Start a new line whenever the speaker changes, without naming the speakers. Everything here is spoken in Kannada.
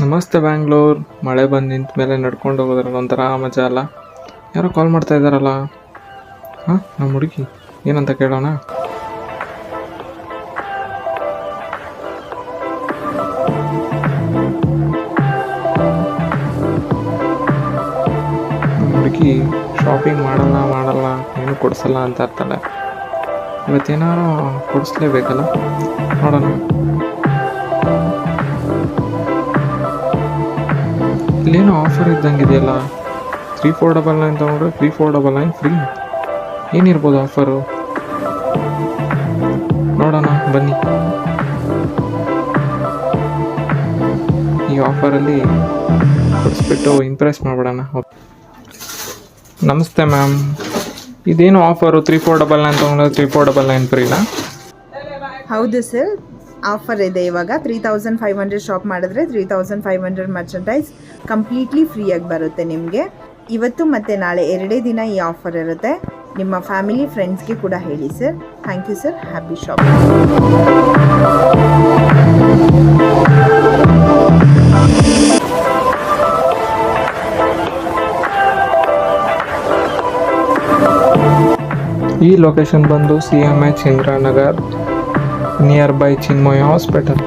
ನಮಸ್ತೆ ಬ್ಯಾಂಗ್ಳೂರ್. ಮಳೆ ಬಂದು ನಿಂತ ಮೇಲೆ ನಡ್ಕೊಂಡು ಹೋಗೋದ್ರಲ್ಲಿ ಒಂಥರ ಮಜಾ ಅಲ್ಲ. ಯಾರೋ ಕಾಲ್ ಮಾಡ್ತಾ ಇದ್ದಾರಲ್ಲ. ಹಾಂ, ನಮ್ಮ ಹುಡುಗಿ ಏನಂತ ಕೇಳೋಣ. ನಮ್ಮ ಹುಡುಗಿ ಶಾಪಿಂಗ್ ಮಾಡಲ್ಲ ಏನು ಕೊಡಿಸಲ್ಲ ಅಂತ ಇರ್ತಾಳೆ. ಇವತ್ತೇನಾರು ಕೊಡಿಸ್ಲೇಬೇಕಲ್ಲ, ನೋಡೋಣ. ಇಲ್ಲೇನೋ ಆಫರ್ ಇದ್ದಂಗಿದೆಯಲ್ಲ, 3499 ತೊಗೊಂಡ್ರೆ 3499 ಫ್ರೀ. ಏನಿರ್ಬೋದು ಆಫರು, ನೋಡೋಣ ಬನ್ನಿ. ಈ ಆಫರಲ್ಲಿ ಕೊಡಿಸ್ಬಿಟ್ಟು ಇಂಪ್ರೆಸ್ ಮಾಡಿಬಿಡೋಣ. ನಮಸ್ತೆ ಮ್ಯಾಮ್, ಇದೇನು ಆಫರು 3499 ತೊಗೊಂಡ್ರೆ 3499 ಫ್ರೀನಾ?
ಹೌದು ಸರ್, ಆಫರ್ ಇದೆ. ಇವಾಗ 3500 ಶಾಪ್ ಮಾಡಿದ್ರೆ 3500 ಮರ್ಚೆಂಡೈಸ್ ಕಂಪ್ಲೀಟ್ಲಿ ಫ್ರೀಯಾಗಿ ಬರುತ್ತೆ ನಿಮಗೆ. ಇವತ್ತು ಮತ್ತು ನಾಳೆ 2 ದಿನ ಈ ಆಫರ್ ಇರುತ್ತೆ. ನಿಮ್ಮ ಫ್ಯಾಮಿಲಿ ಫ್ರೆಂಡ್ಸ್ಗೆ ಕೂಡ ಹೇಳಿ sir. Thank you sir. Happy shopping.
ಈ ಲೊಕೇಶನ್ ಬಂದು CMH Indiranagar, nearby Chinmaya hospital.